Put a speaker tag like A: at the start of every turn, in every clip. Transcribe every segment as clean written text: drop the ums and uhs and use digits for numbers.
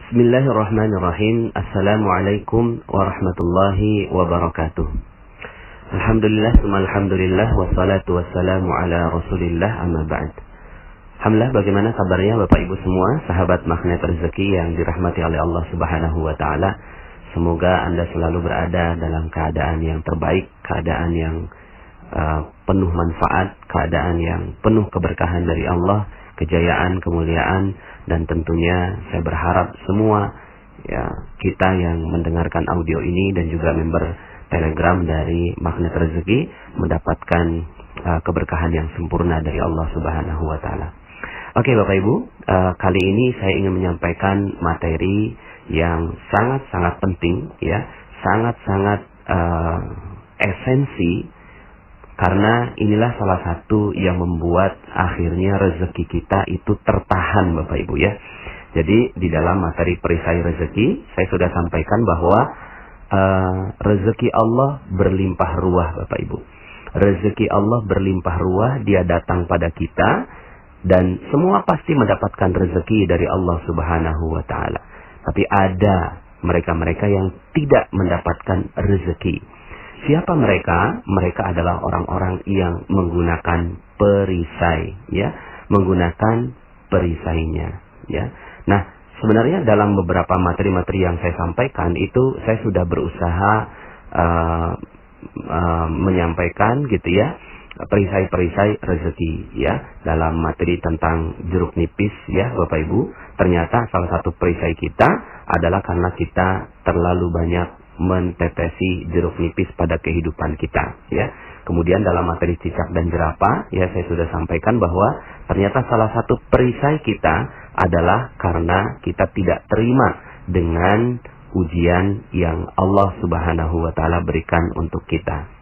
A: Bismillahirrahmanirrahim. Assalamualaikum warahmatullahi wabarakatuh. Alhamdulillah, alhamdulillah, wassalatu wassalamu ala rasulillah, amma ba'd. Alhamdulillah, bagaimana kabarnya Bapak Ibu semua, sahabat magnet rezeki yang dirahmati oleh Allah Subhanahu wa Ta'ala. Semoga Anda selalu berada dalam keadaan yang terbaik, keadaan yang penuh manfaat, keadaan yang penuh keberkahan dari Allah, kejayaan, kemuliaan, dan tentunya saya berharap semua kita yang mendengarkan audio ini dan juga member Telegram dari Magnet Rezeki mendapatkan keberkahan yang sempurna dari Allah Subhanahu wa Ta'ala. Oke Bapak Ibu, kali ini saya ingin menyampaikan materi yang sangat-sangat penting, sangat-sangat esensi, karena inilah salah satu yang membuat akhirnya rezeki kita itu tertahan Bapak Ibu ya. Jadi di dalam materi perisai rezeki saya sudah sampaikan bahwa rezeki Allah berlimpah ruah Bapak Ibu. Rezeki Allah berlimpah ruah, dia datang pada kita dan semua pasti mendapatkan rezeki dari Allah Subhanahu wa Ta'ala. Tapi ada mereka-mereka yang tidak mendapatkan rezeki. Siapa mereka? Mereka adalah orang-orang yang menggunakan perisai, menggunakan perisainya, Nah, sebenarnya dalam beberapa materi-materi yang saya sampaikan itu saya sudah berusaha menyampaikan perisai-perisai rezeki, dalam materi tentang jeruk nipis, Bapak Ibu. Ternyata salah satu perisai kita adalah karena kita terlalu banyak mentetesi jeruk nipis pada kehidupan kita, Kemudian dalam materi cicak dan jerapah, saya sudah sampaikan bahwa ternyata salah satu perisai kita adalah karena kita tidak terima dengan ujian yang Allah Subhanahu wa Ta'ala berikan untuk kita,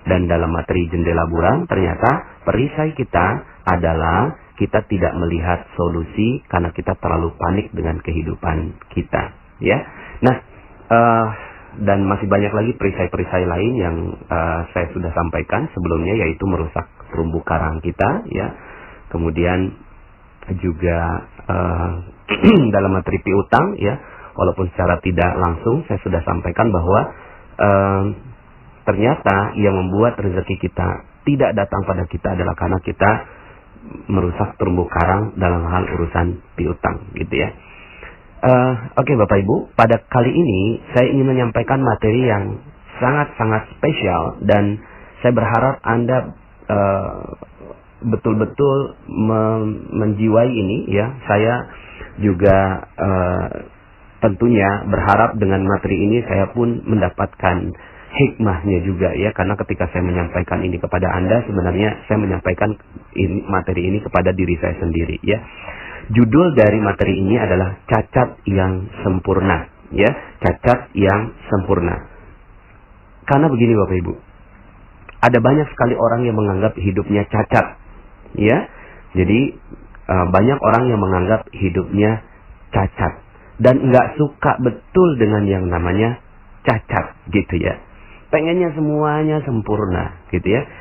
A: Dan dalam materi jendela buram, ternyata perisai kita adalah kita tidak melihat solusi karena kita terlalu panik dengan kehidupan kita, Nah, dan masih banyak lagi perisai-perisai lain yang saya sudah sampaikan sebelumnya, yaitu merusak terumbu karang kita, Kemudian juga dalam materi piutang, walaupun secara tidak langsung saya sudah sampaikan bahwa ternyata yang membuat rezeki kita tidak datang pada kita adalah karena kita merusak terumbu karang dalam hal urusan piutang, Oke Bapak Ibu, pada kali ini saya ingin menyampaikan materi yang sangat-sangat spesial dan saya berharap Anda betul-betul menjiwai ini, Saya juga tentunya berharap dengan materi ini saya pun mendapatkan hikmahnya juga, karena ketika saya menyampaikan ini kepada Anda, sebenarnya saya menyampaikan materi ini kepada diri saya sendiri, Judul dari materi ini adalah cacat yang sempurna, cacat yang sempurna. Karena begini Bapak Ibu, ada banyak sekali orang yang menganggap hidupnya cacat, Jadi banyak orang yang menganggap hidupnya cacat dan nggak suka betul dengan yang namanya cacat, Pengennya semuanya sempurna,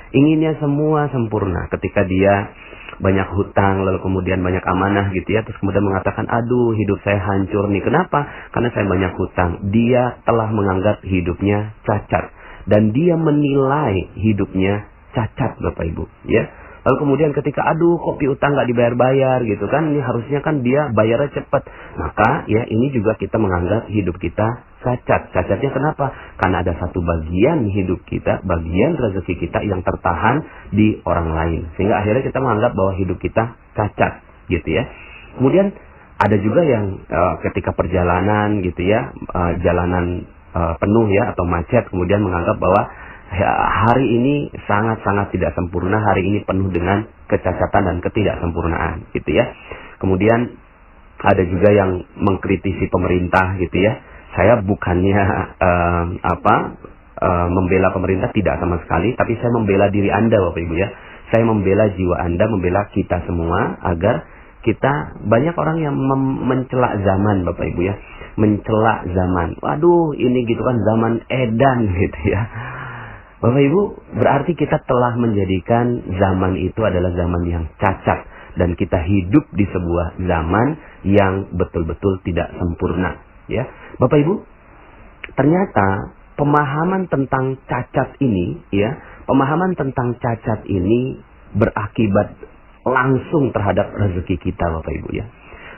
A: Inginnya semua sempurna. Ketika dia banyak hutang, lalu kemudian banyak amanah, terus kemudian mengatakan, aduh hidup saya hancur nih. Kenapa? Karena saya banyak hutang. Dia telah menganggap hidupnya cacat dan dia menilai hidupnya cacat Bapak Ibu, Lalu kemudian ketika aduh kok piutang nggak dibayar-bayar ini harusnya kan dia bayarnya cepat. Maka ini juga kita menganggap hidup kita cacat. Cacatnya kenapa? Karena ada satu bagian hidup kita, bagian rezeki kita yang tertahan di orang lain. Sehingga akhirnya kita menganggap bahwa hidup kita cacat, Kemudian ada juga yang ketika perjalanan jalanan penuh atau macet, kemudian menganggap bahwa hari ini sangat-sangat tidak sempurna, hari ini penuh dengan kecacatan dan ketidaksempurnaan, Kemudian ada juga yang mengkritisi pemerintah, Saya bukannya membela pemerintah, tidak sama sekali, tapi saya membela diri Anda Bapak Ibu, Saya membela jiwa Anda, membela kita semua agar kita, banyak orang yang mencela zaman Bapak Ibu, mencela zaman. Waduh, ini zaman edan Bapak Ibu, berarti kita telah menjadikan zaman itu adalah zaman yang cacat. dan kita hidup di sebuah zaman yang betul-betul tidak sempurna, ya. Bapak Ibu, ternyata pemahaman tentang cacat ini, ya, pemahaman tentang cacat ini berakibat langsung terhadap rezeki kita, Bapak Ibu, ya.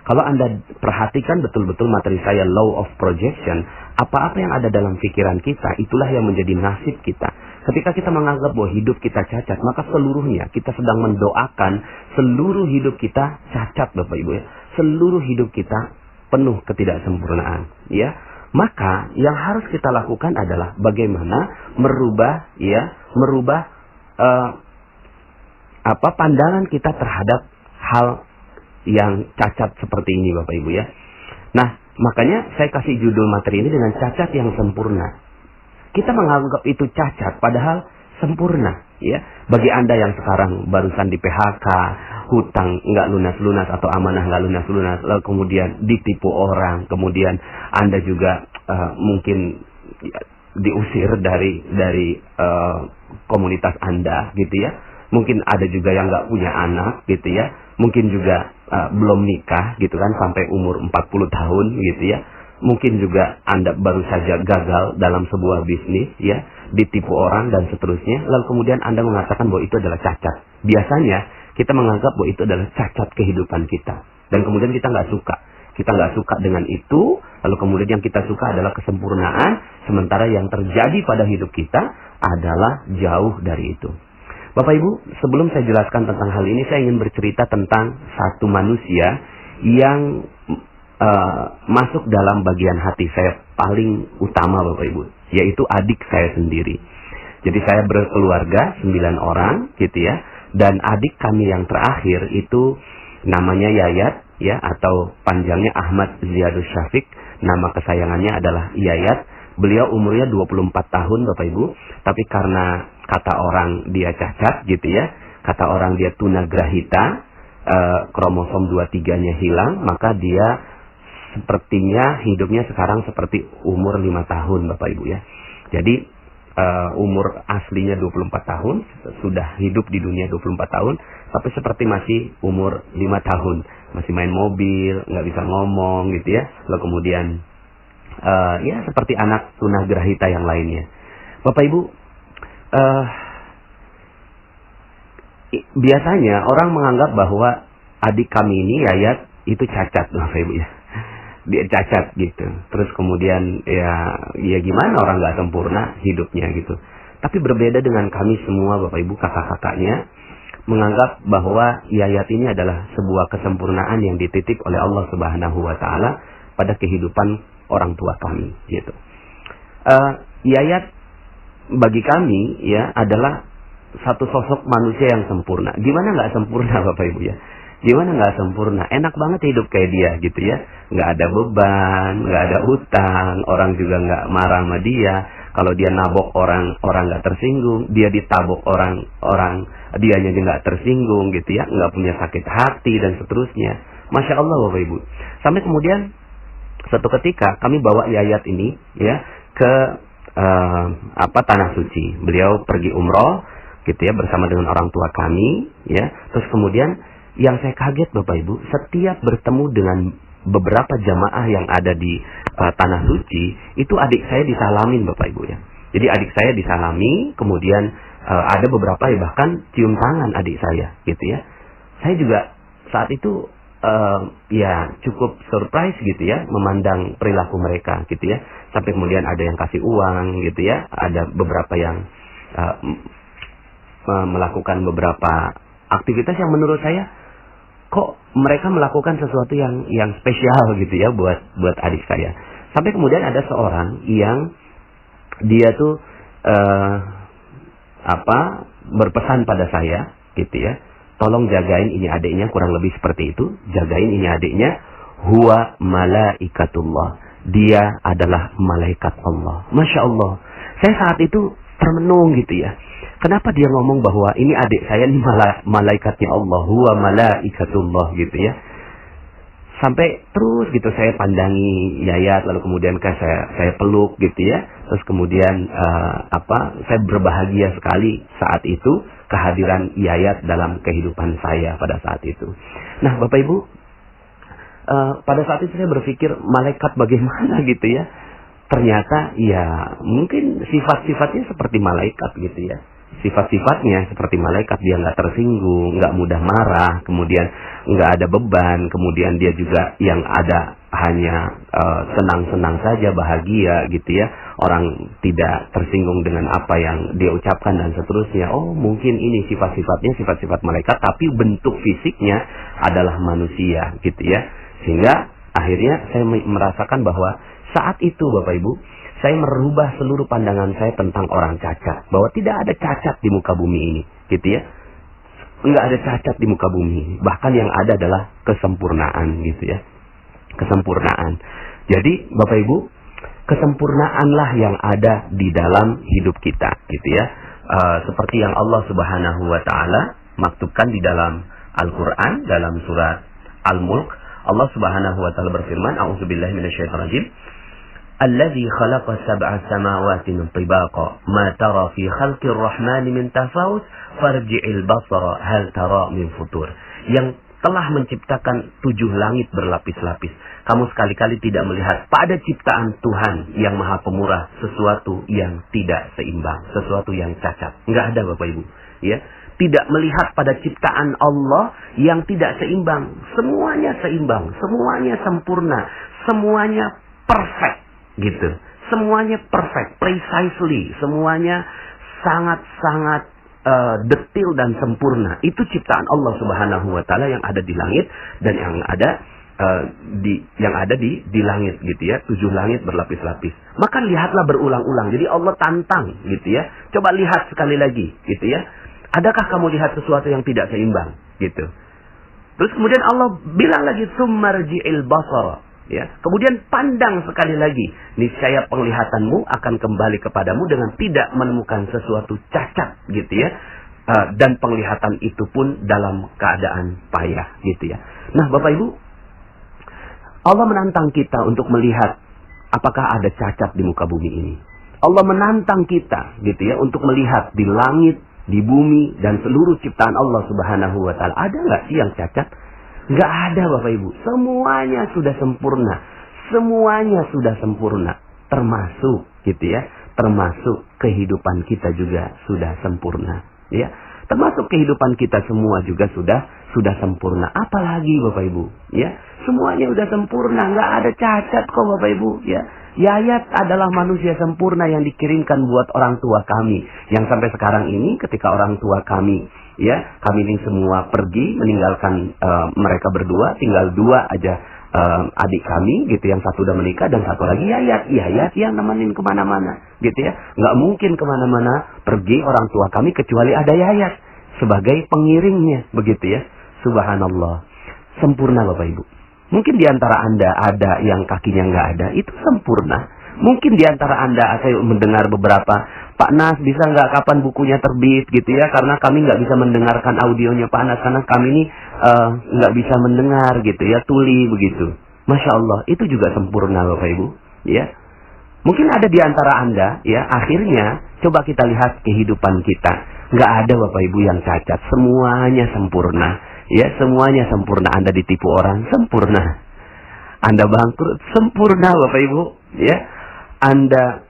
A: Kalau Anda perhatikan betul-betul materi saya, law of projection, apa-apa yang ada dalam pikiran kita, itulah yang menjadi nasib kita. Ketika kita menganggap bahwa hidup kita cacat, maka seluruhnya kita sedang mendoakan seluruh hidup kita cacat, Bapak Ibu, ya. Seluruh hidup kita penuh ketidaksempurnaan, ya. Maka yang harus kita lakukan adalah bagaimana merubah pandangan kita terhadap hal yang cacat seperti ini, Bapak Ibu, ya. Nah, makanya saya kasih judul materi ini dengan cacat yang sempurna. Kita menganggap itu cacat padahal sempurna, ya. Bagi Anda yang sekarang barusan di PHK, hutang nggak lunas-lunas atau amanah nggak lunas-lunas, lalu kemudian ditipu orang, kemudian Anda juga mungkin diusir dari komunitas Anda, gitu ya. Mungkin ada juga yang nggak punya anak, gitu ya. Mungkin juga belum nikah, gitu kan, sampai umur 40 tahun, gitu ya. Mungkin juga Anda baru saja gagal dalam sebuah bisnis, ya, ditipu orang dan seterusnya. Lalu kemudian Anda mengatakan bahwa itu adalah cacat. Biasanya kita menganggap bahwa itu adalah cacat kehidupan kita. Dan kemudian kita nggak suka. Kita nggak suka dengan itu. Lalu kemudian yang kita suka adalah kesempurnaan. Sementara yang terjadi pada hidup kita adalah jauh dari itu. Bapak Ibu, sebelum saya jelaskan tentang hal ini, saya ingin bercerita tentang satu manusia yang masuk dalam bagian hati saya paling utama, Bapak Ibu, yaitu adik saya sendiri. Jadi saya berkeluarga 9 orang, gitu ya, dan adik kami yang terakhir itu namanya Yayat, ya, atau panjangnya Ahmad Ziyadus Syafiq. Nama kesayangannya adalah Yayat. Beliau umurnya 24 tahun, Bapak Ibu, tapi karena kata orang dia cacat, gitu ya, kata orang dia tunagrahita, kromosom 23-nya hilang, maka dia sepertinya hidupnya sekarang seperti umur 5 tahun, Bapak Ibu, ya. Jadi umur aslinya 24 tahun, sudah hidup di dunia 24 tahun, tapi seperti masih umur 5 tahun, masih main mobil, nggak bisa ngomong, gitu ya. Lalu kemudian ya seperti anak tunagrahita yang lainnya. Bapak Ibu, biasanya orang menganggap bahwa adik kami ini, Yayat, itu cacat, Bapak Ibu, ya. Dia cacat, gitu. Terus kemudian ya gimana, orang nggak sempurna hidupnya, gitu. Tapi berbeda dengan kami semua, Bapak Ibu, kakak-kakaknya, menganggap bahwa Yayat ini adalah sebuah kesempurnaan yang dititip oleh Allah Subhanahu wa Ta'ala pada kehidupan orang tua kami, gitu. Yayat bagi kami, ya, adalah satu sosok manusia yang sempurna. Gimana nggak sempurna, Bapak Ibu, ya? Gimana nggak sempurna? Enak banget hidup kayak dia, gitu ya. Nggak ada beban, nggak ada utang, orang juga nggak marah sama dia. Kalau dia nabok orang, orang nggak tersinggung. Dia ditabok orang, dianya nggak tersinggung, gitu ya. Nggak punya sakit hati dan seterusnya. Masya Allah, Bapak Ibu. Sampai kemudian suatu ketika kami bawa Yayat ini, ya, ke tanah suci. Beliau pergi umroh, gitu ya, bersama dengan orang tua kami, ya. Terus kemudian yang saya kaget, Bapak Ibu, setiap bertemu dengan beberapa jamaah yang ada di tanah suci, itu adik saya disalamin, Bapak Ibu, ya. Jadi adik saya disalami, kemudian ada beberapa ya bahkan cium tangan adik saya, gitu ya. Saya juga saat itu ya cukup surprise, gitu ya, memandang perilaku mereka, gitu ya. Sampai kemudian ada yang kasih uang, gitu ya. Ada beberapa yang melakukan beberapa aktivitas yang menurut saya kok mereka melakukan sesuatu yang spesial, gitu ya, buat adik saya. Sampai kemudian ada seorang yang dia tuh berpesan pada saya, gitu ya, tolong jagain ini adiknya, kurang lebih seperti itu, jagain ini adiknya, huwa malaikatullah, dia adalah malaikat Allah. Masya Allah, saya saat itu termenung, gitu ya. Kenapa dia ngomong bahwa ini adik saya ini malaikatnya Allah, huwa malaikatullah, gitu ya. Sampai terus gitu saya pandangi Yayat, lalu kemudian saya peluk gitu ya. Terus kemudian saya berbahagia sekali saat itu kehadiran Yayat dalam kehidupan saya pada saat itu. Nah, Bapak Ibu, pada saat itu saya berpikir malaikat bagaimana gitu ya. Ternyata ya mungkin sifat-sifatnya seperti malaikat gitu ya. Sifat-sifatnya seperti malaikat, dia nggak tersinggung, nggak mudah marah, kemudian nggak ada beban, kemudian dia juga yang ada hanya senang-senang saja, bahagia gitu ya. Orang tidak tersinggung dengan apa yang dia ucapkan dan seterusnya. Oh, mungkin ini sifat-sifatnya sifat-sifat malaikat, tapi bentuk fisiknya adalah manusia gitu ya. Sehingga akhirnya saya merasakan bahwa saat itu Bapak Ibu, saya merubah seluruh pandangan saya tentang orang cacat. Bahwa tidak ada cacat di muka bumi ini. Gitu ya. Enggak ada cacat di muka bumi ini. Bahkan yang ada adalah kesempurnaan gitu ya. Kesempurnaan. Jadi Bapak Ibu, kesempurnaanlah yang ada di dalam hidup kita. Gitu ya. Seperti yang Allah Subhanahu wa Ta'ala maktubkan di dalam Al-Quran, dalam surat Al-Mulk. Allah Subhanahu wa Ta'ala berfirman, A'udzubillahi minasyaitonirrajim. Alladzi khalaqa sab'a samawati tibaqa ma tara fi khalqir rahmani min tafawut farji'il basara hal tara min futur. Yang telah menciptakan 7 langit berlapis-lapis. Kamu sekali-kali tidak melihat pada ciptaan Tuhan yang Maha Pemurah sesuatu yang tidak seimbang, sesuatu yang cacat. Enggak ada Bapak Ibu, ya. Tidak melihat pada ciptaan Allah yang tidak seimbang. Semuanya seimbang, semuanya sempurna, semuanya perfect. Gitu. Semuanya perfect, precisely, semuanya sangat-sangat detil dan sempurna. Itu ciptaan Allah Subhanahu wa Ta'ala yang ada di langit dan yang ada di langit gitu ya. 7 langit berlapis-lapis. Maka lihatlah berulang-ulang. Jadi Allah tantang gitu ya. Coba lihat sekali lagi gitu ya. Adakah kamu lihat sesuatu yang tidak seimbang gitu. Terus kemudian Allah bilang lagi summarji'il basara. Ya, kemudian pandang sekali lagi, niscaya penglihatanmu akan kembali kepadamu dengan tidak menemukan sesuatu cacat gitu ya. Dan penglihatan itu pun dalam keadaan payah gitu ya. Nah, Bapak Ibu, Allah menantang kita untuk melihat apakah ada cacat di muka bumi ini. Allah menantang kita gitu ya untuk melihat di langit, di bumi dan seluruh ciptaan Allah Subhanahu wa Ta'ala, ada nggak sih yang cacat? Nggak ada Bapak Ibu. Semuanya sudah sempurna. Semuanya sudah sempurna. Termasuk gitu ya. Termasuk kehidupan kita juga sudah sempurna. Ya. Termasuk kehidupan kita semua juga sudah sempurna. Apalagi Bapak Ibu. Ya. Semuanya sudah sempurna. Nggak ada cacat kok Bapak Ibu. Ya. Yayat adalah manusia sempurna yang dikirimkan buat orang tua kami. Yang sampai sekarang ini ketika orang tua kami, ya, kami ini semua pergi meninggalkan mereka berdua, tinggal 2 aja adik kami gitu, yang satu udah menikah dan satu lagi Yayat yang nemenin kemana-mana gitu ya. Nggak mungkin kemana-mana pergi orang tua kami kecuali ada Yayat sebagai pengiringnya begitu ya. Subhanallah, sempurna Bapak Ibu. Mungkin di antara Anda ada yang kakinya nggak ada, itu sempurna. Mungkin di antara Anda saya mendengar beberapa, Pak Nas bisa nggak kapan bukunya terbit gitu ya, karena kami nggak bisa mendengarkan audionya Pak Nas, karena kami ini nggak bisa mendengar gitu ya, tuli begitu. Masya Allah, itu juga sempurna Bapak Ibu. Ya, mungkin ada di antara Anda ya, akhirnya coba kita lihat kehidupan kita. Nggak ada Bapak Ibu yang cacat, semuanya sempurna. Ya, semuanya sempurna. Anda ditipu orang, sempurna. Anda bangkrut, sempurna Bapak Ibu. Ya, Anda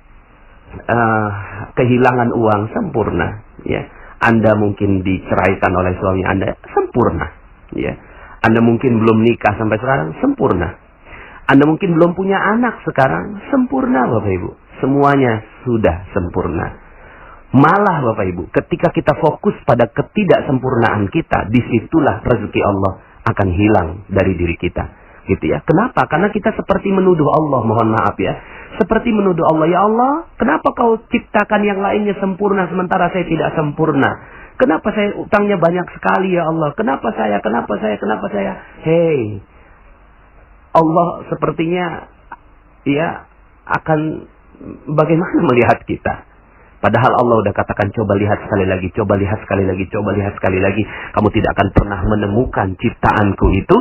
A: kehilangan uang, sempurna. Ya, Anda mungkin diceraikan oleh suami Anda, sempurna. Ya, Anda mungkin belum nikah sampai sekarang, sempurna. Anda mungkin belum punya anak sekarang, sempurna Bapak Ibu. Semuanya sudah sempurna. Malah Bapak Ibu, ketika kita fokus pada ketidaksempurnaan kita, disitulah rezeki Allah akan hilang dari diri kita. Gitu ya. Kenapa? Karena kita seperti menuduh Allah, mohon maaf ya. Seperti menuduh Allah, ya Allah, kenapa kau ciptakan yang lainnya sempurna sementara saya tidak sempurna? Kenapa saya utangnya banyak sekali ya Allah? Kenapa saya? Hei, Allah sepertinya ya akan bagaimana melihat kita? Padahal Allah udah katakan coba lihat sekali lagi, coba lihat sekali lagi, coba lihat sekali lagi. Kamu tidak akan pernah menemukan ciptaanku itu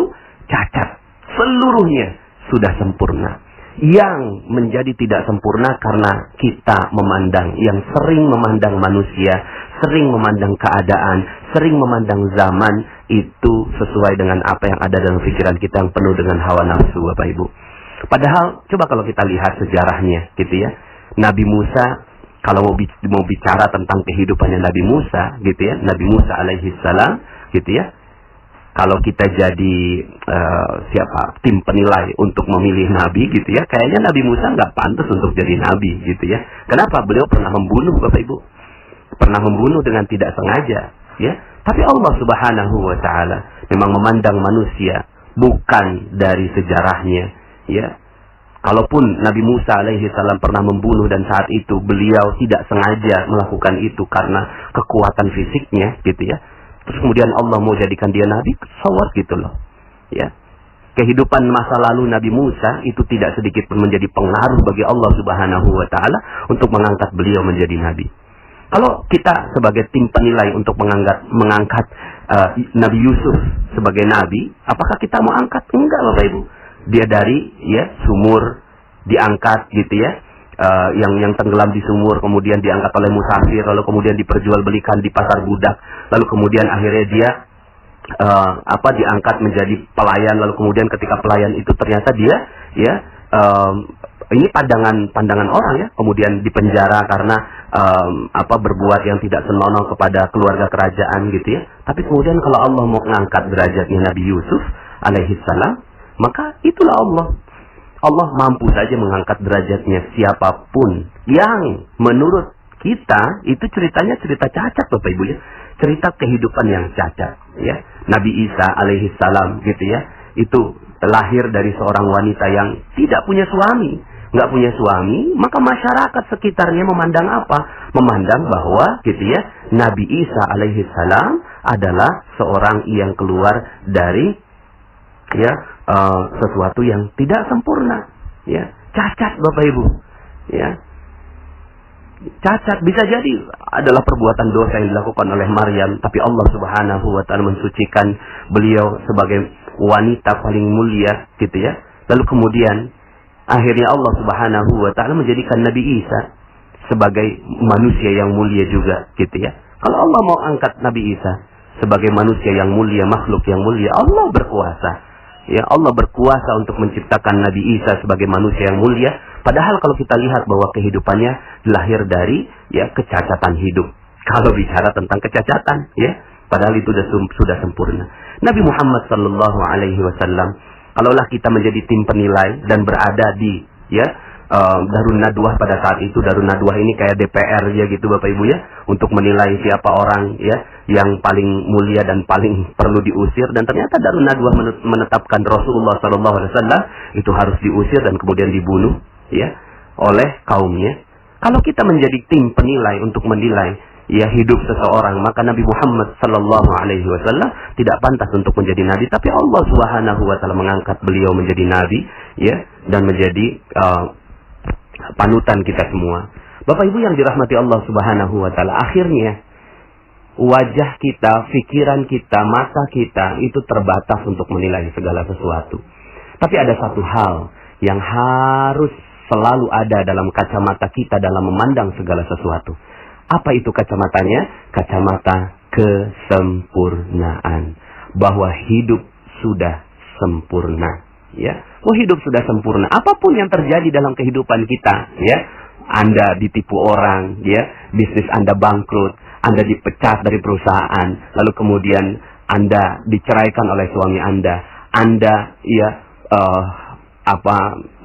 A: cacat. seluruhnya sudah sempurna. Yang menjadi tidak sempurna karena kita memandang, yang sering memandang manusia, sering memandang keadaan, sering memandang zaman itu sesuai dengan apa yang ada dalam pikiran kita yang penuh dengan hawa nafsu, Bapak Ibu. Padahal coba kalau kita lihat sejarahnya gitu ya. Nabi Musa, kalau mau bicara tentang kehidupannya Nabi Musa gitu ya, Nabi Musa alaihi salam gitu ya. Kalau kita jadi tim penilai untuk memilih nabi gitu ya, kayaknya Nabi Musa nggak pantas untuk jadi nabi gitu ya. Kenapa? Beliau pernah membunuh, Bapak Ibu. Pernah membunuh dengan tidak sengaja ya. Tapi Allah Subhanahu wa taala memang memandang manusia bukan dari sejarahnya ya. Kalaupun Nabi Musa alaihi salam pernah membunuh dan saat itu beliau tidak sengaja melakukan itu karena kekuatan fisiknya gitu ya. Terus kemudian Allah mau jadikan dia nabi, sawat gitu loh. Ya. Kehidupan masa lalu Nabi Musa itu tidak sedikit pun menjadi pengaruh bagi Allah Subhanahu wa taala untuk mengangkat beliau menjadi nabi. Kalau kita sebagai tim penilai untuk mengangkat Nabi Yusuf sebagai nabi, apakah kita mau angkat? Enggak, Bapak Ibu. Dia dari ya sumur diangkat gitu ya. Yang tenggelam di sumur, kemudian diangkat oleh musafir, lalu kemudian diperjualbelikan di pasar budak, lalu kemudian akhirnya dia diangkat menjadi pelayan, lalu kemudian ketika pelayan itu ternyata dia ya ini pandangan orang ya, kemudian dipenjara karena berbuat yang tidak senonoh kepada keluarga kerajaan gitu ya. Tapi kemudian kalau Allah mau mengangkat derajatnya Nabi Yusuf alaihi salam, maka itulah Allah mampu saja mengangkat derajatnya siapapun yang menurut kita itu ceritanya cerita cacat, Bapak Ibu ya. Cerita kehidupan yang cacat ya. Nabi Isa alaihi salam gitu ya. Itu lahir dari seorang wanita yang tidak punya suami. Nggak punya suami, maka masyarakat sekitarnya memandang apa? Memandang bahwa gitu ya, Nabi Isa alaihi salam adalah seorang yang keluar dari ya sesuatu yang tidak sempurna ya, cacat Bapak Ibu ya. Cacat bisa jadi adalah perbuatan dosa yang dilakukan oleh Maryam, tapi Allah Subhanahu wa taala mensucikan beliau sebagai wanita paling mulia gitu ya. Lalu kemudian akhirnya Allah Subhanahu wa taala menjadikan Nabi Isa sebagai manusia yang mulia juga gitu ya. Kalau Allah mau angkat Nabi Isa sebagai manusia yang mulia, makhluk yang mulia, Allah berkuasa. Ya, Allah berkuasa untuk menciptakan Nabi Isa sebagai manusia yang mulia. Padahal kalau kita lihat bahwa kehidupannya lahir dari ya kecacatan hidup. Kalau bicara tentang kecacatan, ya, padahal itu sudah sempurna. Nabi Muhammad sallallahu alaihi wasallam, kalaulah kita menjadi tim penilai dan berada di ya Darun Nadwah pada saat itu. Darun Nadwah ini kayak DPR ya gitu Bapak Ibu ya, untuk menilai siapa orang ya yang paling mulia dan paling perlu diusir. Dan ternyata Darun Nadwah menetapkan Rasulullah SAW itu harus diusir dan kemudian dibunuh ya oleh kaumnya. Kalau kita menjadi tim penilai untuk menilai ya hidup seseorang, maka Nabi Muhammad SAW tidak pantas untuk menjadi nabi, tapi Allah Subhanahu wa taala mengangkat beliau menjadi nabi ya, dan menjadi panutan kita semua. Bapak Ibu yang dirahmati Allah Subhanahu wa taala, akhirnya wajah kita, pikiran kita, mata kita itu terbatas untuk menilai segala sesuatu. Tapi ada satu hal yang harus selalu ada dalam kacamata kita dalam memandang segala sesuatu. Apa itu kacamatanya? Kacamata kesempurnaan. Bahwa hidup sudah sempurna. Ya, hidup sudah sempurna. Apapun yang terjadi dalam kehidupan kita, ya, Anda ditipu orang, ya, bisnis Anda bangkrut, Anda dipecat dari perusahaan, lalu kemudian Anda diceraikan oleh suami Anda ya,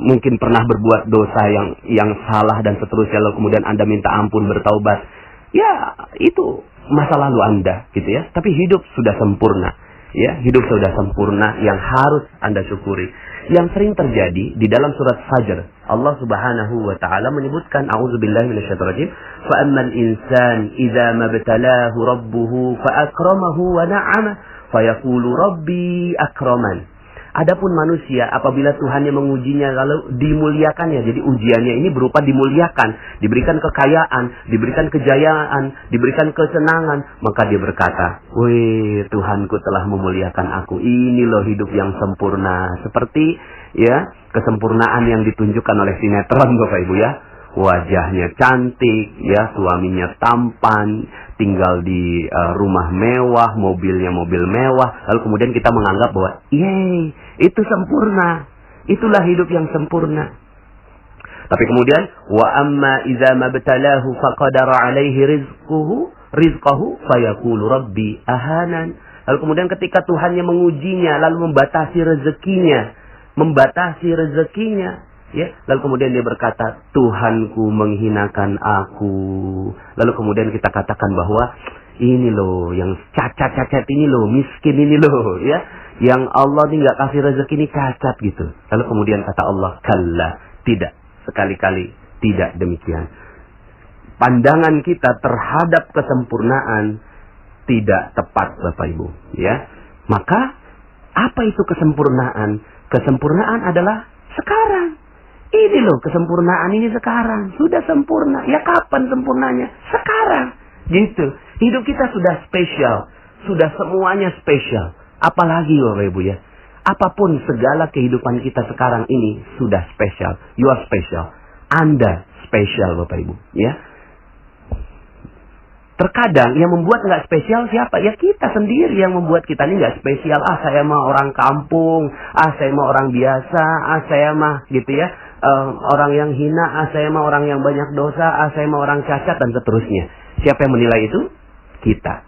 A: mungkin pernah berbuat dosa yang salah dan seterusnya, lalu kemudian Anda minta ampun, bertaubat, ya, itu masa lalu Anda, gitu ya. Tapi hidup sudah sempurna. Ya, hidup sudah sempurna yang harus Anda syukuri. Yang sering terjadi di dalam surat Fajr, Allah Subhanahu wa taala menyebutkan, a'udzubillahi minasyaitonir rajim, fa ammal insan idza mabtalahu rabbuhu fa akramahu wa na'ama fa yaqulu rabbi akraman. Adapun manusia apabila Tuhannya mengujinya lalu dimuliakannya. Jadi ujiannya ini berupa dimuliakan, diberikan kekayaan, diberikan kejayaan, diberikan kesenangan, maka dia berkata, "Wih, Tuhanku telah memuliakan aku. Ini loh hidup yang sempurna." Seperti ya, kesempurnaan yang ditunjukkan oleh sinetron Bapak Ibu ya. Wajahnya cantik, ya, suaminya tampan, tinggal di rumah mewah, mobilnya mobil mewah. Lalu kemudian kita menganggap bahwa, yeay, itu sempurna. Itulah hidup yang sempurna. Tapi kemudian, wa amma idza mabtalahu faqadara alaihi rizqahu fayaqulu rabbi ahanan. Lalu kemudian ketika Tuhannya mengujinya, lalu membatasi rezekinya, ya, lalu kemudian dia berkata, Tuhanku menghinakan aku. Lalu kemudian kita katakan bahwa ini loh yang cacat-cacat ini loh, miskin ini loh, ya, yang Allah ini nggak kasih rezeki ini cacat gitu. Lalu kemudian kata Allah, kalla, tidak, sekali-kali tidak demikian. Pandangan kita terhadap kesempurnaan tidak tepat Bapak Ibu, ya. Maka apa itu kesempurnaan? Kesempurnaan adalah sekarang. Ini loh kesempurnaan ini sekarang. Sudah sempurna. Ya kapan sempurnanya? Sekarang. Gitu. Hidup kita sudah spesial. Sudah semuanya spesial. Apalagi Bapak Ibu ya. Apapun segala kehidupan kita sekarang ini sudah spesial. You are special. Anda spesial Bapak Ibu. Ya. Terkadang yang membuat nggak spesial siapa? Ya kita sendiri yang membuat kita ini nggak spesial. Saya mah orang kampung. Saya mah orang biasa. Saya mah gitu ya. Orang yang hina, saya mah orang yang banyak dosa, saya mah orang cacat, dan seterusnya. Siapa yang menilai itu? Kita.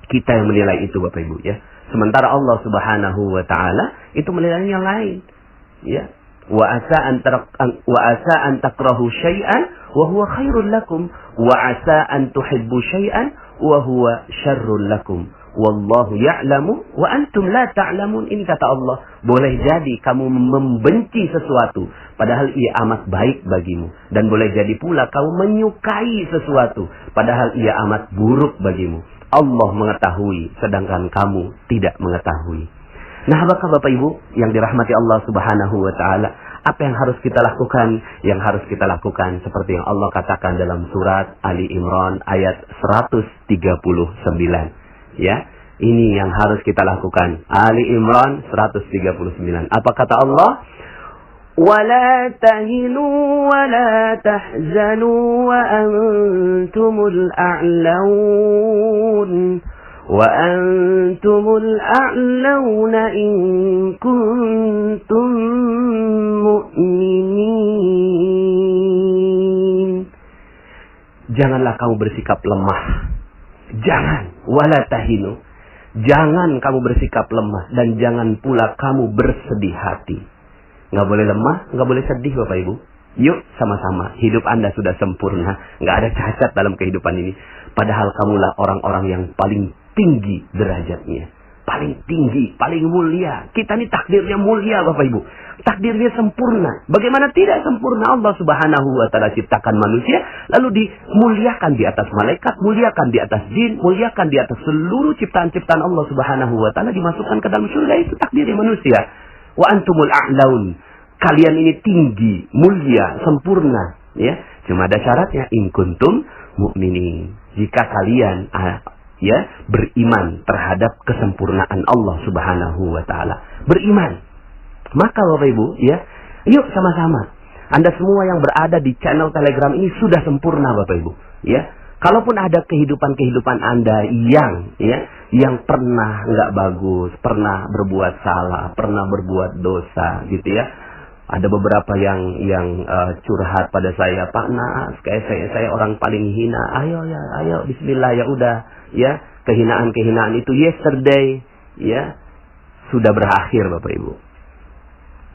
A: Kita yang menilai itu Bapak Ibu ya. Sementara Allah Subhanahu wa taala itu menilai yang lain. Ya. Wa asa an takrahu syai'an wa huwa khairul lakum wa asa an tuhibbu syai'an wa huwa syarrul lakum. Wallahu ya'lamu wa antum la ta'lamun. Ini kata Allah, boleh jadi kamu membenci sesuatu padahal ia amat baik bagimu, dan boleh jadi pula kamu menyukai sesuatu padahal ia amat buruk bagimu. Allah mengetahui sedangkan kamu tidak mengetahui. Nah, apakah Bapak Ibu yang dirahmati Allah Subhanahu wa taala, apa yang harus kita lakukan? Yang harus kita lakukan seperti yang Allah katakan dalam surat Ali Imran ayat 139. Ya, ini yang harus kita lakukan. Ali Imran 139. Apa kata Allah? وَلَا تَهِنُوا وَلَا تَحْزَنُوا وَأَنْتُمُ الْأَعْلَوْنَ إِن كُنتُم مُؤْمِنِينَ. Janganlah kamu bersikap lemah. Jangan, wala tahinu. Jangan kamu bersikap lemah dan jangan pula kamu bersedih hati. Nggak boleh lemah, nggak boleh sedih Bapak Ibu. Yuk sama-sama, hidup Anda sudah sempurna, nggak ada cacat dalam kehidupan ini. Padahal kamulah orang-orang yang paling tinggi derajatnya, paling tinggi, paling mulia. Kita ini takdirnya mulia Bapak Ibu. Takdirnya sempurna. Bagaimana tidak sempurna? Allah Subhanahu wa taala ciptakan manusia lalu dimuliakan di atas malaikat, muliakan di atas jin, muliakan di atas seluruh ciptaan-ciptaan Allah Subhanahu wa taala, dimasukkan ke dalam surga. Itu takdirnya manusia. Wa antumul a'laun. Kalian ini tinggi, mulia, sempurna, ya. Cuma ada syaratnya, in kuntum mu'minin. Jika kalian ya beriman terhadap kesempurnaan Allah Subhanahu wa taala. Beriman. Maka Bapak Ibu, ya, yuk sama-sama. Anda semua yang berada di channel Telegram ini sudah sempurna Bapak Ibu, ya. Kalaupun ada kehidupan Anda yang pernah nggak bagus, pernah berbuat salah, pernah berbuat dosa, gitu ya. Ada beberapa yang curhat pada saya, Pak Nas, kayak saya orang paling hina. Ayo, Bismillah, ya udah, ya. Kehinaan itu yesterday, ya, sudah berakhir Bapak Ibu.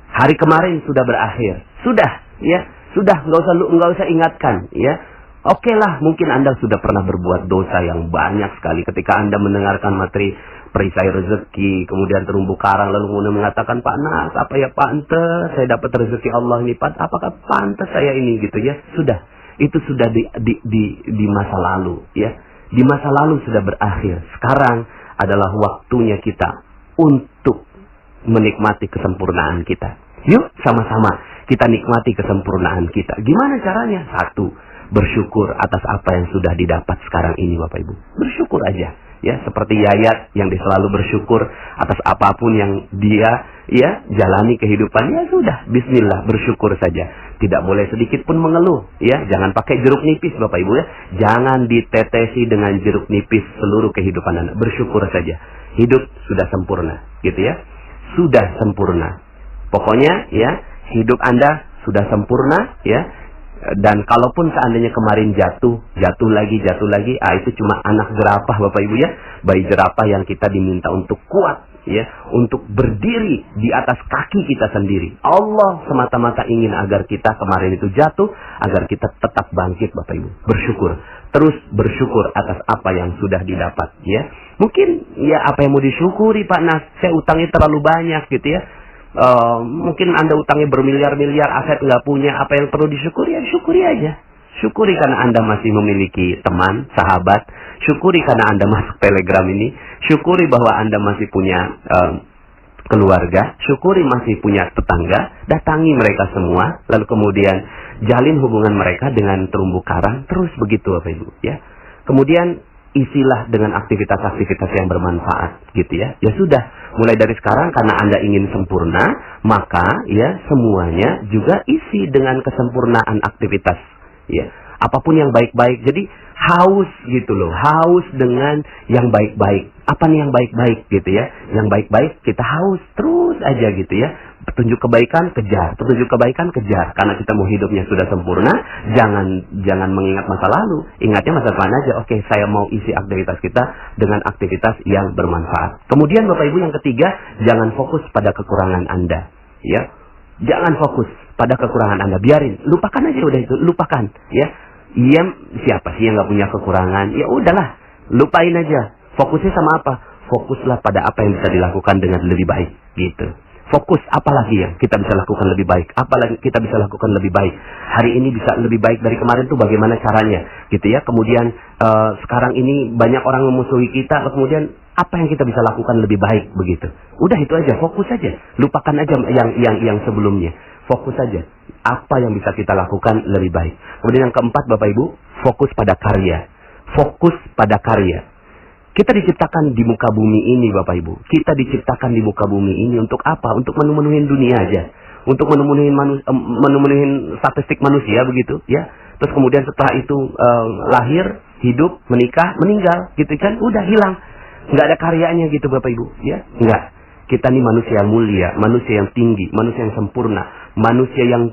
A: Hari kemarin sudah berakhir. Sudah, ya. Sudah, enggak usah ingatkan, ya. Oke lah, mungkin Anda sudah pernah berbuat dosa yang banyak sekali ketika Anda mendengarkan materi perisai rezeki, kemudian terumbu karang, lalu kemudian mengatakan, Pak Nas, apa ya pantes saya dapat rezeki Allah ini, apakah pantas saya ini, gitu ya. Sudah, itu sudah di masa lalu, ya. Di masa lalu sudah berakhir. Sekarang adalah waktunya kita untuk menikmati kesempurnaan kita. Yuk sama-sama kita nikmati kesempurnaan kita. Gimana caranya? Satu, bersyukur atas apa yang sudah didapat sekarang ini Bapak Ibu. Bersyukur aja. Ya, seperti Yayat yang dia selalu bersyukur atas apapun yang dia jalani kehidupan. Ya sudah, bismillah, bersyukur saja. Tidak boleh sedikit pun mengeluh, ya. Jangan pakai jeruk nipis Bapak Ibu ya. Jangan ditetesi dengan jeruk nipis seluruh kehidupan Anda. Bersyukur saja. Hidup sudah sempurna, gitu ya. Sudah sempurna. Pokoknya ya, hidup Anda sudah sempurna ya. Dan kalaupun seandainya kemarin jatuh lagi, itu cuma anak jerapah Bapak Ibu ya. Bayi jerapah yang kita diminta untuk kuat ya, untuk berdiri di atas kaki kita sendiri. Allah semata-mata ingin agar kita kemarin itu jatuh, agar kita tetap bangkit Bapak Ibu. Bersyukur. Terus bersyukur atas apa yang sudah didapat ya. Mungkin ya apa yang mau disyukuri Pak Nas, saya utangnya terlalu banyak gitu ya. Mungkin Anda utangnya bermiliar-miliar, aset nggak punya, apa yang perlu disyukuri ya syukuri aja. Syukuri karena Anda masih memiliki teman, sahabat. Syukuri karena Anda masuk Telegram ini. Syukuri bahwa Anda masih punya keluarga. Syukuri masih punya tetangga. Datangi mereka semua, lalu kemudian jalin hubungan mereka dengan terumbu karang. Terus begitu Bapak Ibu ya. Kemudian isilah dengan aktivitas-aktivitas yang bermanfaat gitu ya. Ya sudah, mulai dari sekarang karena Anda ingin sempurna, maka ya semuanya juga isi dengan kesempurnaan aktivitas ya. Apapun yang baik-baik. Jadi haus gitu loh, haus dengan yang baik-baik. Apa nih yang baik-baik gitu ya? Yang baik-baik kita haus terus aja gitu ya. Petunjuk kebaikan kejar, petunjuk kebaikan kejar. Karena kita mau hidupnya sudah sempurna, jangan mengingat masa lalu. Ingatnya masa depan aja. Oke, saya mau isi aktivitas kita dengan aktivitas yang bermanfaat. Kemudian Bapak Ibu yang ketiga, jangan fokus pada kekurangan Anda. Ya, jangan fokus pada kekurangan Anda. Biarin, lupakan aja udah itu, lupakan. Ya, iya siapa sih yang nggak punya kekurangan? Ya udahlah, lupain aja. Fokusnya sama apa? Fokuslah pada apa yang bisa dilakukan dengan lebih baik, gitu. Fokus apalagi yang kita bisa lakukan lebih baik, apalagi kita bisa lakukan lebih baik. Hari ini bisa lebih baik dari kemarin tuh bagaimana caranya, gitu ya. Kemudian sekarang ini banyak orang memusuhi kita, kemudian apa yang kita bisa lakukan lebih baik begitu. Udah itu aja, fokus aja. Lupakan aja yang sebelumnya. Fokus saja apa yang bisa kita lakukan lebih baik. Kemudian yang keempat Bapak Ibu, fokus pada karya. Fokus pada karya. Kita diciptakan di muka bumi ini Bapak Ibu. Kita diciptakan di muka bumi ini untuk apa? Untuk memenuhi dunia aja. Untuk memenuhi statistik manusia begitu ya. Terus kemudian setelah itu lahir, hidup, menikah, meninggal gitu kan. Udah hilang. Nggak ada karyanya gitu Bapak Ibu ya. Nggak. Kita ini manusia yang mulia, manusia yang tinggi, manusia yang sempurna, manusia yang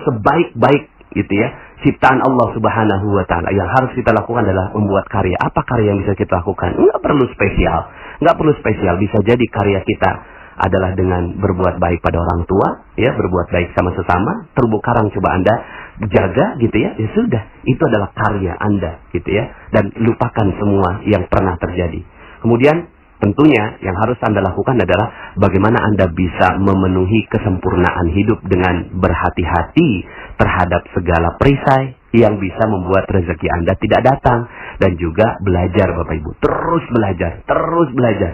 A: sebaik-baik gitu ya, ciptaan Allah Subhanahu wa taala. Yang harus kita lakukan adalah membuat karya. Apa karya yang bisa kita lakukan? Enggak perlu spesial. Enggak perlu spesial. Bisa jadi karya kita adalah dengan berbuat baik pada orang tua, ya, berbuat baik sama sesama. Terumbu karang coba Anda jaga gitu ya. Ya sudah, itu adalah karya Anda gitu ya. Dan lupakan semua yang pernah terjadi. Kemudian tentunya yang harus Anda lakukan adalah bagaimana Anda bisa memenuhi kesempurnaan hidup dengan berhati-hati terhadap segala perisai yang bisa membuat rezeki Anda tidak datang. Dan juga belajar Bapak Ibu. Terus belajar, terus belajar.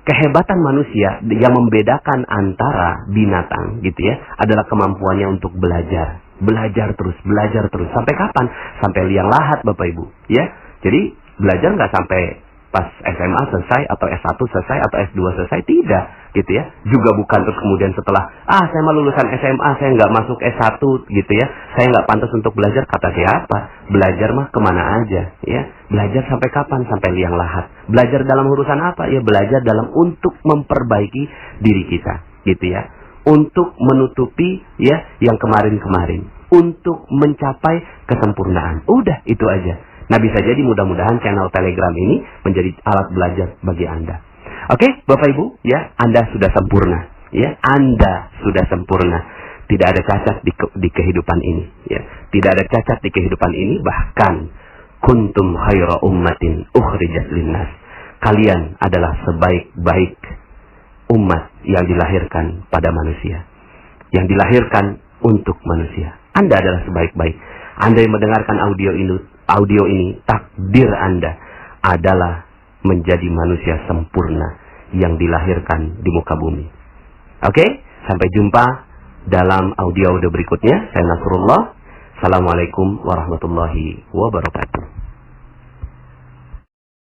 A: Kehebatan manusia yang membedakan antara binatang gitu ya adalah kemampuannya untuk belajar. Belajar terus. Sampai kapan? Sampai liang lahat Bapak Ibu ya. Jadi belajar nggak sampai pas SMA selesai, atau S1 selesai, atau S2 selesai, tidak, gitu ya. Juga bukan terus kemudian setelah, saya mah lulusan SMA, saya nggak masuk S1, gitu ya. Saya nggak pantas untuk belajar, kata siapa? Belajar mah kemana aja, ya. Belajar sampai kapan? Sampai liang lahat. Belajar dalam urusan apa? Ya belajar dalam untuk memperbaiki diri kita, gitu ya. Untuk menutupi, ya, yang kemarin-kemarin. Untuk mencapai kesempurnaan. Udah, itu aja. Nah, bisa jadi mudah-mudahan channel Telegram ini menjadi alat belajar bagi Anda. Oke, Bapak Ibu, ya, Anda sudah sempurna, ya, Anda sudah sempurna. Tidak ada cacat di kehidupan ini, ya. Tidak ada cacat di kehidupan ini, bahkan kuntum khaira ummatin ukhrijat linnas. Kalian adalah sebaik-baik umat yang dilahirkan pada manusia. Yang dilahirkan untuk manusia. Anda adalah sebaik-baik. Anda yang mendengarkan audio ini, takdir Anda adalah menjadi manusia sempurna yang dilahirkan di muka bumi. Oke, sampai jumpa dalam audio berikutnya. Saya Nasrullah. Assalamualaikum warahmatullahi wabarakatuh.